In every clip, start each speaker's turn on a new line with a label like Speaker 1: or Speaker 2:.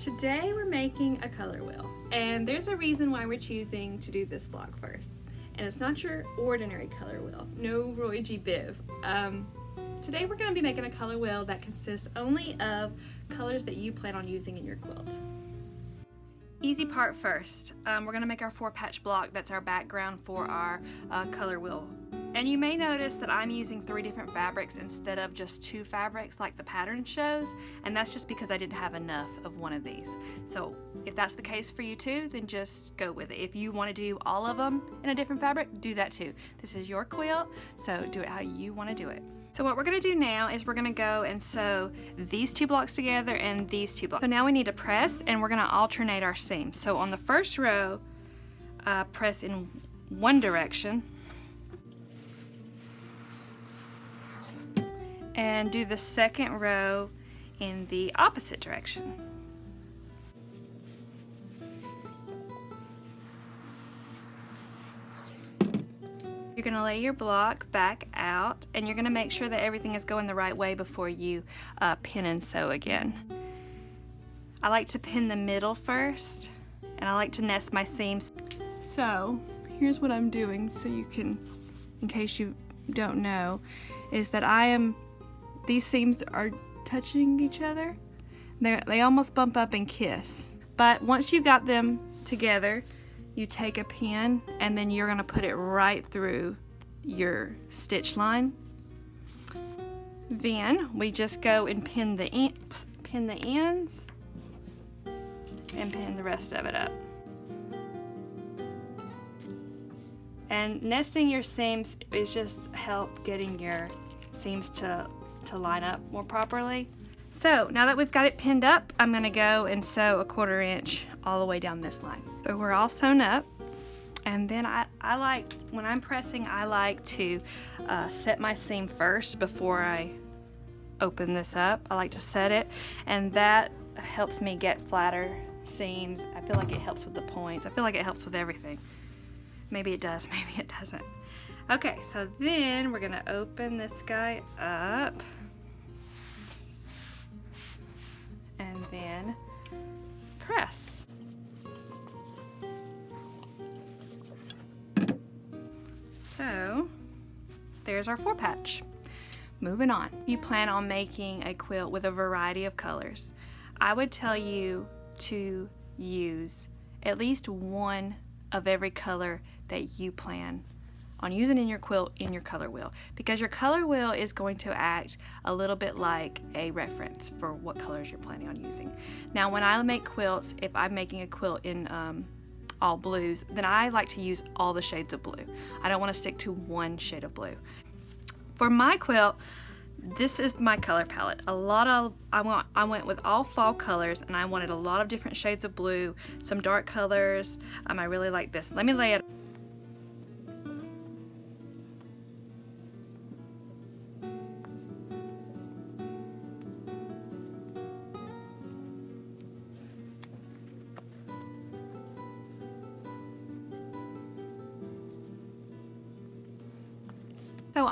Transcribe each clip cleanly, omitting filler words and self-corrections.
Speaker 1: Today we're making a color wheel, and there's a reason why we're choosing to do this block first. And it's not your ordinary color wheel, no Roy G. Biv. Today we're going to be making a color wheel that consists only of colors that you plan on using in your quilt. Easy part first. We're going to make our 4-patch block. That's our background for our color wheel. And you may notice that I'm using 3 different fabrics instead of just 2 fabrics like the pattern shows, and that's just because I didn't have enough of one of these. So if that's the case for you too, then just go with it. If you want to do all of them in a different fabric, do that too. This is your quilt, so do it how you want to do it. So what we're going to do now is we're going to go and sew these 2 blocks together and these 2 blocks. So now we need to press, and we're going to alternate our seams. So on the first row, press in one direction, and do the second row in the opposite direction. You're going to lay your block back out, and you're going to make sure that everything is going the right way before you pin and sew again. I like to pin the middle first, and I like to nest my seams. So here's what I'm doing, so you can, in case you don't know, is that these seams are touching each other. They almost bump up and kiss. But once you got them together, you take a pin and then you're gonna put it right through your stitch line. Then we just go and pin the ends and pin the rest of it up. And nesting your seams is just help getting your seams to line up more properly. So now that we've got it pinned up, I'm going to go and sew 1/4 inch all the way down this line. So we're all sewn up, and then I like, when I'm pressing, I like to set my seam first before I open this up. I like to set it, and that helps me get flatter seams. I feel like it helps with the points. I feel like it helps with everything. Maybe it does, maybe it doesn't. Okay, so then we're gonna open this guy up and then press. So there's our 4-patch. Moving on. You plan on making a quilt with a variety of colors. I would tell you to use at least one of every color that you plan on using in your quilt in your color wheel, because your color wheel is going to act a little bit like a reference for what colors you're planning on using. Now when I make quilts, if I'm making a quilt in all blues, then I like to use all the shades of blue. I don't want to stick to one shade of blue. For my quilt, this is my color palette. I went with all fall colors, and I wanted a lot of different shades of blue, some dark colors. I really like this. Let me lay it. So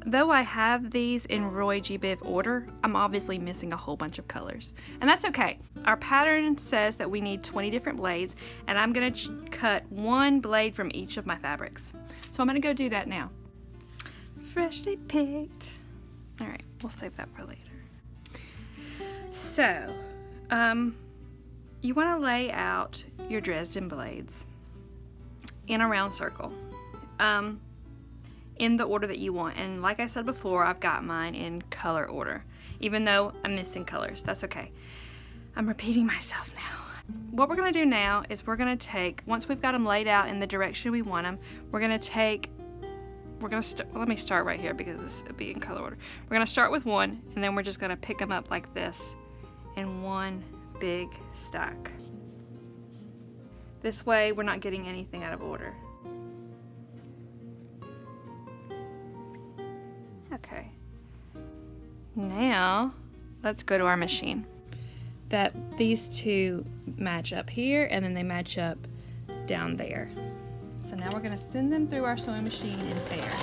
Speaker 1: though I have these in Roy G. Biv order, I'm obviously missing a whole bunch of colors. And that's okay. Our pattern says that we need 20 different blades, and I'm gonna cut 1 blade from each of my fabrics. So I'm gonna go do that now. Freshly picked. All right, we'll save that for later. So, you wanna lay out your Dresden blades in a round circle. In the order that you want, and like I said before, I've got mine in color order, even though I'm missing colors. That's okay. I'm repeating myself now. What we're going to do now is we're going to take, once we've got them laid out in the direction we want them, let me start right here because it'll be in color order. We're going to start with 1, and then we're just going to pick them up like this in one big stack. This way we're not getting anything out of order. Okay, now let's go to our machine. These 2 match up here, and then they match up down there. So now we're going to send them through our sewing machine in pairs.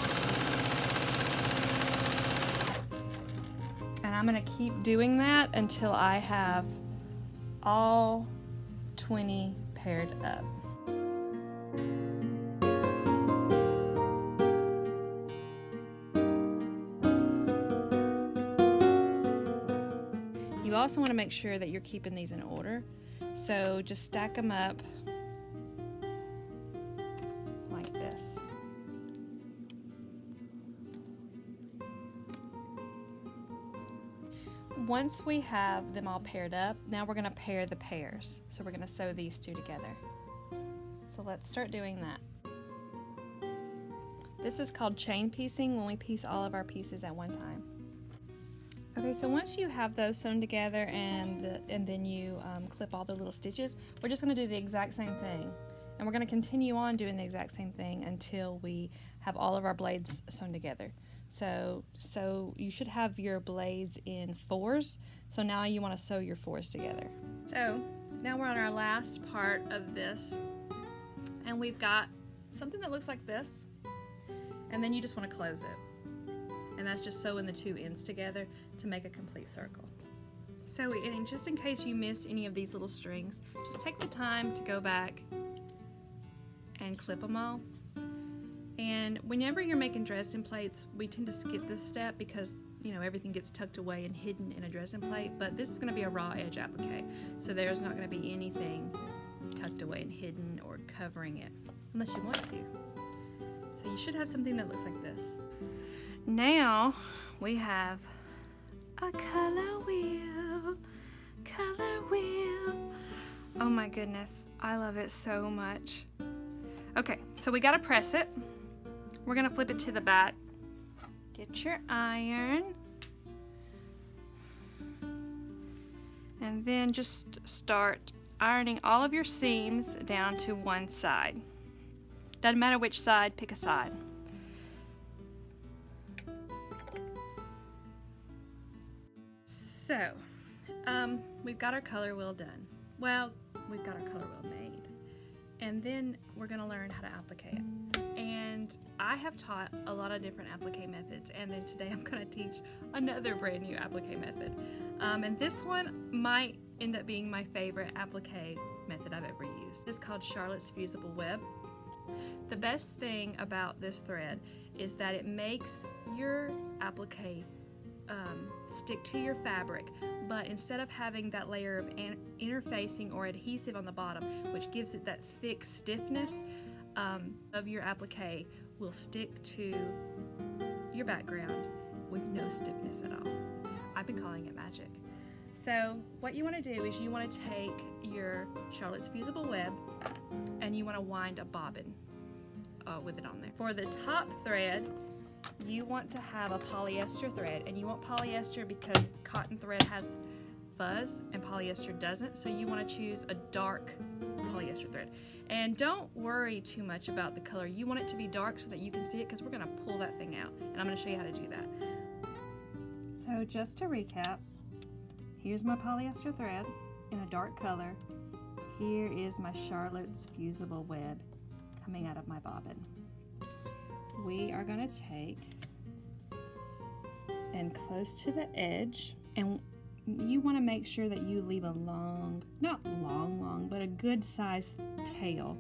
Speaker 1: And I'm going to keep doing that until I have all 20 paired up. You also want to make sure that you're keeping these in order, so just stack them up like this. Once we have them all paired up, now we're going to pair the pairs. So we're going to sew these two together. So let's start doing that. This is called chain piecing, when we piece all of our pieces at one time. Okay, so once you have those sewn together and then you clip all the little stitches, we're just going to do the exact same thing. And we're going to continue on doing the exact same thing until we have all of our blades sewn together. So you should have your blades in 4s. So now you want to sew your 4s together. So now we're on our last part of this, and we've got something that looks like this, and then you just want to close it. And that's just sewing the 2 ends together to make a complete circle. So and just in case you missed any of these little strings, just take the time to go back and clip them all. And whenever you're making Dresden plates, we tend to skip this step because, you know, everything gets tucked away and hidden in a Dresden plate, but this is going to be a raw edge applique, so there's not going to be anything tucked away and hidden or covering it, unless you want to. So you should have something that looks like this. Now we have a color wheel, color wheel. Oh my goodness, I love it so much. Okay, so we gotta press it. We're gonna flip it to the back. Get your iron. And then just start ironing all of your seams down to one side. Doesn't matter which side, pick a side. So, we've got our color wheel done. Well, we've got our color wheel made. And then we're gonna learn how to applique it. And I have taught a lot of different applique methods, and then today I'm gonna teach another brand new applique method. And this one might end up being my favorite applique method I've ever used. It's called Charlotte's Fusible Web. The best thing about this thread is that it makes your applique stick to your fabric, but instead of having that layer of interfacing or adhesive on the bottom, which gives it that thick stiffness of your applique, will stick to your background with no stiffness at all. I've been calling it magic. So what you want to do is you want to take your Charlotte's Fusible Web and you want to wind a bobbin with it on there. For the top thread, you want to have a polyester thread, and you want polyester because cotton thread has fuzz and polyester doesn't, so you want to choose a dark polyester thread. And don't worry too much about the color. You want it to be dark so that you can see it, because we're going to pull that thing out, and I'm going to show you how to do that. So just to recap, here's my polyester thread in a dark color. Here is my Charlotte's Fusible Web coming out of my bobbin. We are going to take and close to the edge, and you want to make sure that you leave a long, not long, but a good sized tail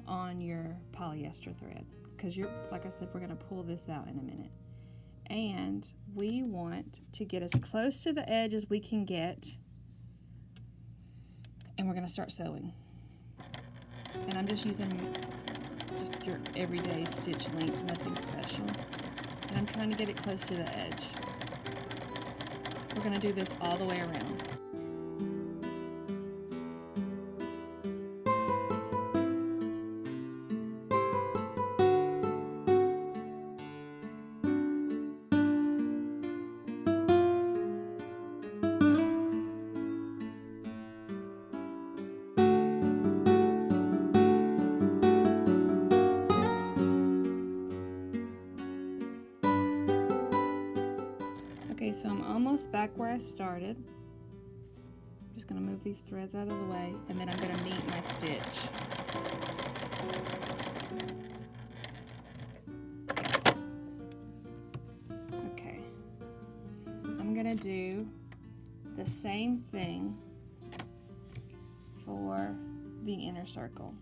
Speaker 1: on your polyester thread, because like I said, we're going to pull this out in a minute. And we want to get as close to the edge as we can get, and we're going to start sewing. And I'm just using your everyday stitch length, nothing special. And I'm trying to get it close to the edge. We're going to do this all the way around. Okay, so I'm almost back where I started. I'm just going to move these threads out of the way, and then I'm going to meet my stitch. Okay, I'm going to do the same thing for the inner circle.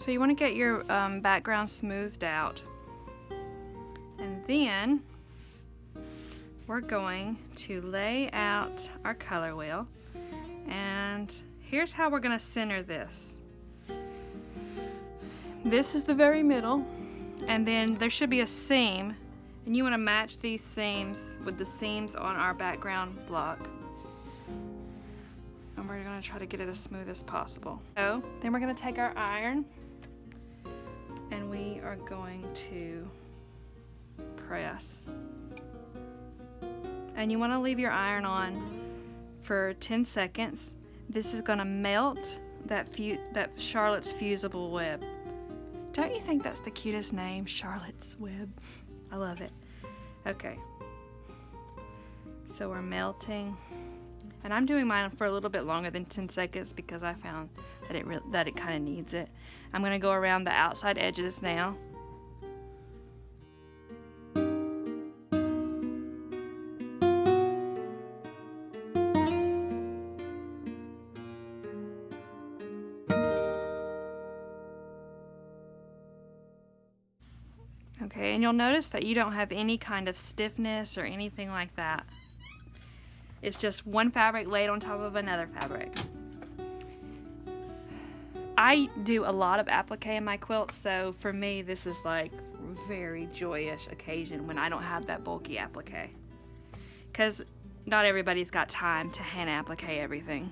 Speaker 1: So you want to get your background smoothed out, and then we're going to lay out our color wheel, and here's how we're going to center this. This is the very middle, and then there should be a seam, and you want to match these seams with the seams on our background block. And we're going to try to get it as smooth as possible. So then we're going to take our iron, and we are going to press. And you want to leave your iron on for 10 seconds. This is going to melt that Charlotte's fusible web. Don't you think that's the cutest name, Charlotte's web? I love it. Okay. So we're melting. And I'm doing mine for a little bit longer than 10 seconds because I found that it kind of needs it. I'm going to go around the outside edges now. Okay, and you'll notice that you don't have any kind of stiffness or anything like that. It's just one fabric laid on top of another fabric. I do a lot of applique in my quilts, so for me this is like a very joyous occasion when I don't have that bulky applique. Because not everybody's got time to hand applique everything.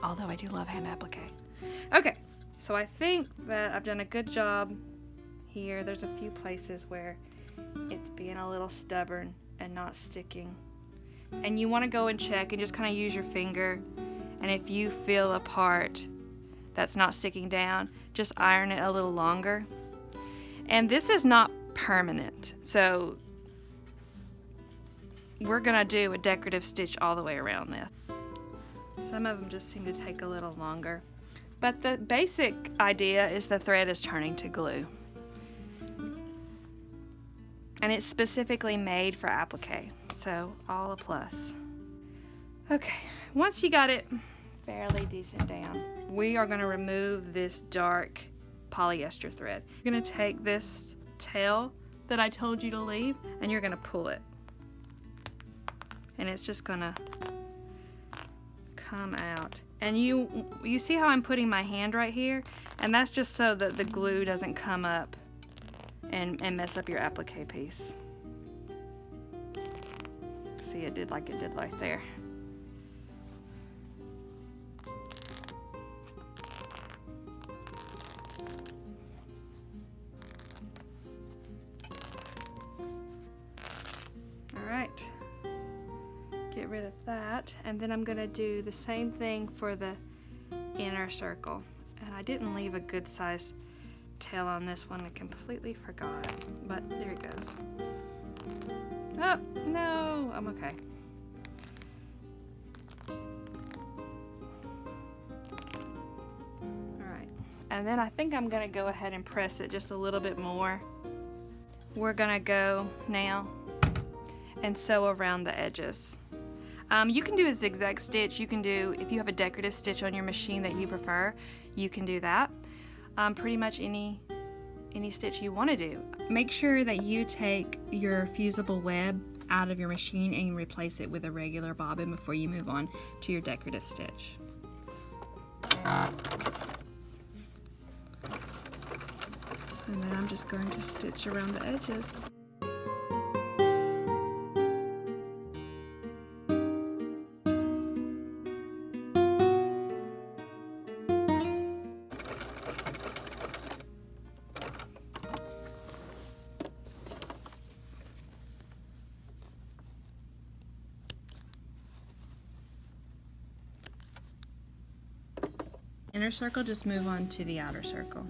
Speaker 1: Although I do love hand applique. Okay, so I think that I've done a good job here. There's a few places where it's being a little stubborn and not sticking. And you want to go and check and just kind of use your finger, and if you feel a part that's not sticking down, just iron it a little longer. And this is not permanent, so we're gonna do a decorative stitch all the way around this. Some of them just seem to take a little longer, but the basic idea is the thread is turning to glue, and it's specifically made for applique, so all a plus. Okay, once you got it fairly decent down, we are going to remove this dark polyester thread. You're going to take this tail that I told you to leave, and you're going to pull it, and it's just going to come out. And you see how I'm putting my hand right here, and that's just so that the glue doesn't come up and mess up your applique piece. See, it did like it did right there. Alright, get rid of that, and then I'm going to do the same thing for the inner circle. And I didn't leave a good size tail on this one, I completely forgot, but there it goes. Oh, no, I'm okay. Alright, and then I think I'm going to go ahead and press it just a little bit more. We're going to go now and sew around the edges. You can do a zigzag stitch. You can do, if you have a decorative stitch on your machine that you prefer, you can do that. Pretty much any stitch you want to do. Make sure that you take your fusible web out of your machine and replace it with a regular bobbin before you move on to your decorative stitch. And then I'm just going to stitch around the edges. inner circle, just move on to the outer circle.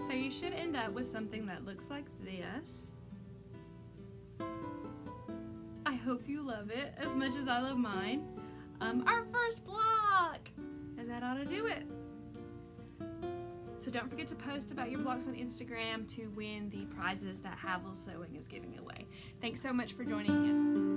Speaker 1: So you should end up with something that looks like this. I hope you love it as much as I love mine. Our first block! And that ought to do it. So don't forget to post about your blocks on Instagram to win the prizes that Havel Sewing is giving away. Thanks so much for joining in.